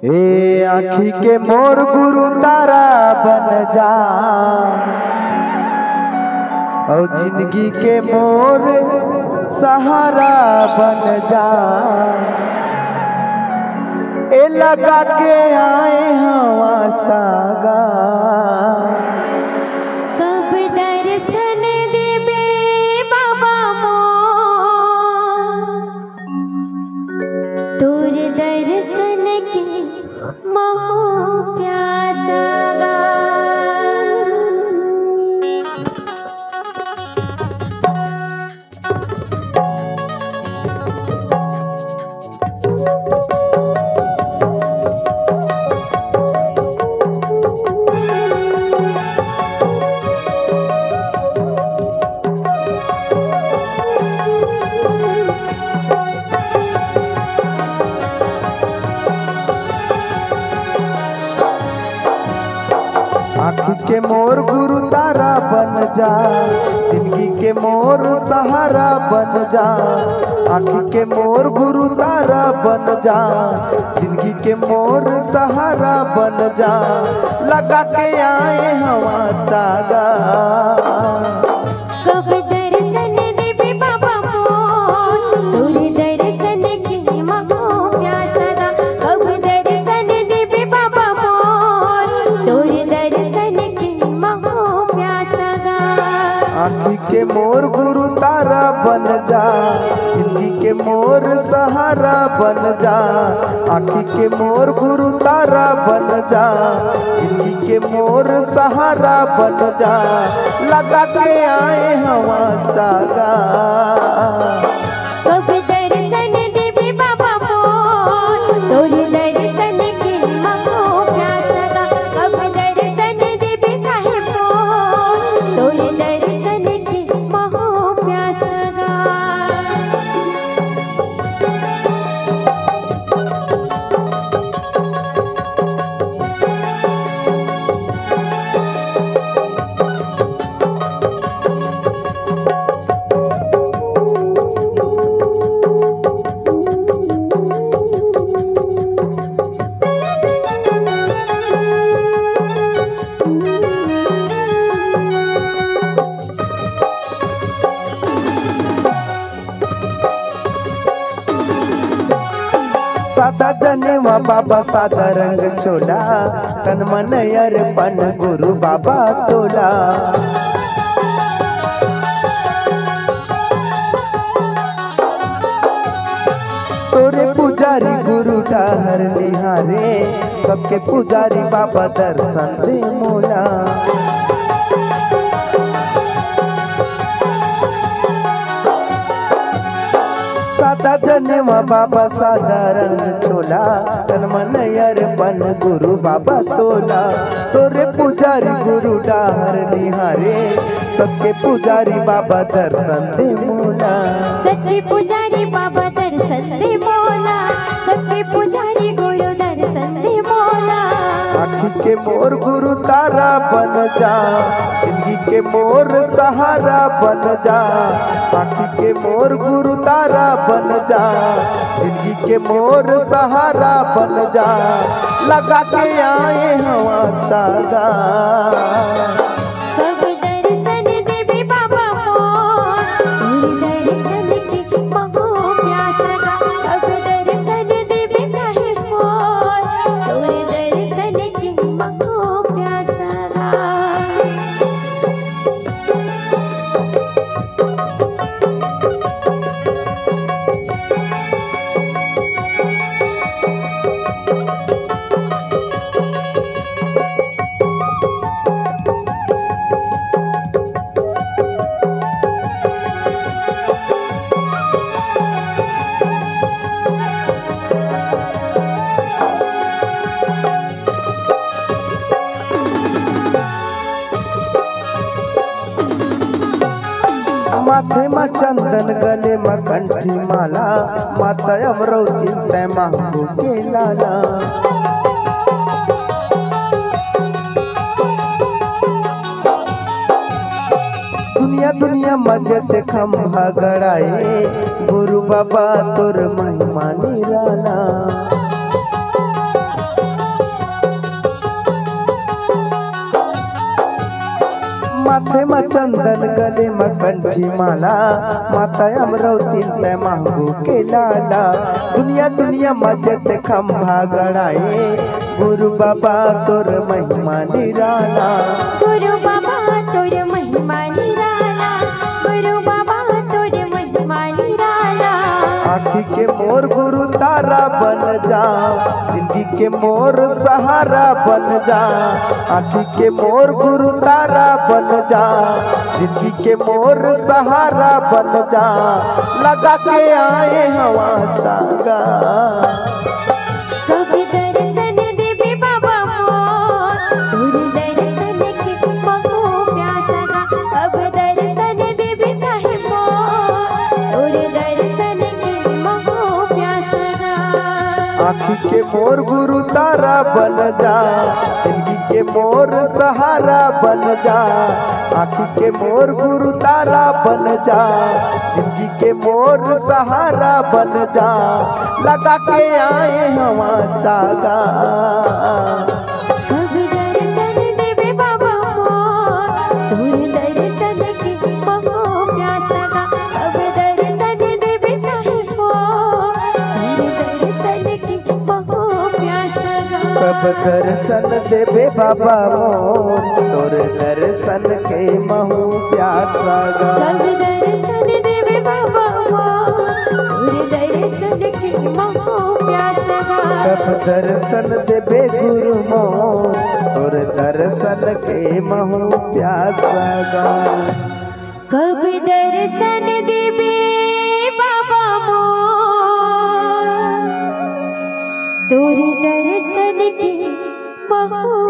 ए आँखी के मोर गुरु तारा बन जा, और जिंदगी के मोर सहारा बन जा। ए लगा के आए हवा सागा, कब दर्शन देबे बाबा मोर, तोर दर्शन के मोह प्यासा। आँखी के मोर गुरु तारा बन जा, जिंदगी के मोर सहारा बन जा। आँखी के मोर गुरु तारा बन जा, जिंदगी के मोर सहारा बन जा। लगा के आए हवा सागा, कब दर्शन देबे बाबा मोर, तोर दर्शन के मोह प्यासा। कब दर्शन देबे बाबा मोर, तोर दर्शन के मोह प्यासा। आँखी के मोर गुरु तारा बन जा, जिंदगी के मोर सहारा बन जा। आँखी के मोर गुरु तारा बन जा, जिंदगी के मोर सहारा बन जा। लगा के आए हवा सागा, कब दर्शन देबे बाबा मोर, तोर दर्शन के मोह प्यासा। कब दर्शन देबे साहिब मोर, तोर दर्शन के मोह प्यासा। सादा जनेवा बाबा सादा रंग चोला, तन मन अर्पण गुरु बाबा तोला। तोरे पुजारी गुरु डाहर निहारे, सबके पुजारी बाबा दर्शन दे मोला। सादा जनेवा बाबा सादा रंग चोला, तन मन अर्पण गुरु बाबा तोला। तोरे पुजारी गुरु डाहर निहारे, सबके पुजारी बाबा दर्शन दे मोला। सच्चे पुजारी बाबा दर्शन दे मोला, सच्चे पुजारी गुरु दर्शन दे मोला। आँखी के मोर गुरु तारा बन जा, जिंदगी के मोर सहारा बन जा। आँखी के मोर गुरु तारा बन जा, जिंदगी के मोर सहारा बन जा। लगा के आए हवा सागा, कब दर्शन देबे बाबा मोर, तोर दर्शन के मोह प्यासा। कब दर्शन देबे साहिब मोर, तोर दर्शन के मोह प्यासा। माथे में चंदन गले में कंठी माला, माता अमरौती तय महबू के लाला। दुनिया दुनिया मजत खम्भा गड़ाए, गुरु बाबा तोर महिमा निराला। माथे में चंदन गले में कंठी माला माता अमरवती ते मांगू के लाला दुनिया दुनिया मजत खंभा गड़ाए गुरु बाबा तोर महिमा निराला गुरु बाबा तोर महिमा निराला गुरु बाबा तोर महिमा निराला आँखी के मोर गुरु तारा बन जा जिंदगी के मोर सहारा बन जा आँखी के मोर गुरु तारा बन जा जिंदगी के मोर सहारा बन जा लगा के आए हवा सागा कभी दर्शन देवे बाबा मोर तोर दर्शन के बहु प्यासा अब दर्शन देवे साहिब मोर तोर दर्शन के बहु प्यासा आँखी के मोर गुरु तारा बन जा जिंदगी के मोर सहारा बन जा आँखी के मोर गुरु तारा बन जा जिंदगी के मोर सहारा बन जा लगा के आए हवा सागा अब दर्शन देवे बाबा मोर तोर दर्शन के बहु प्यासा अब दर्शन देवे साहिब मोर तोर दर्शन के बहु प्यासा सब दर्शन देवे बाबा मोर तोर दर्शन के महू प्यासा सब दर्शन देवे बाबा मोर तोर दर्शन के बहु प्यासा सब दर्शन देवे गुरु मोर तोर दर्शन के महू प्यासा कब दर्शन देवे बाबा मोर तोर दर्शन के बहु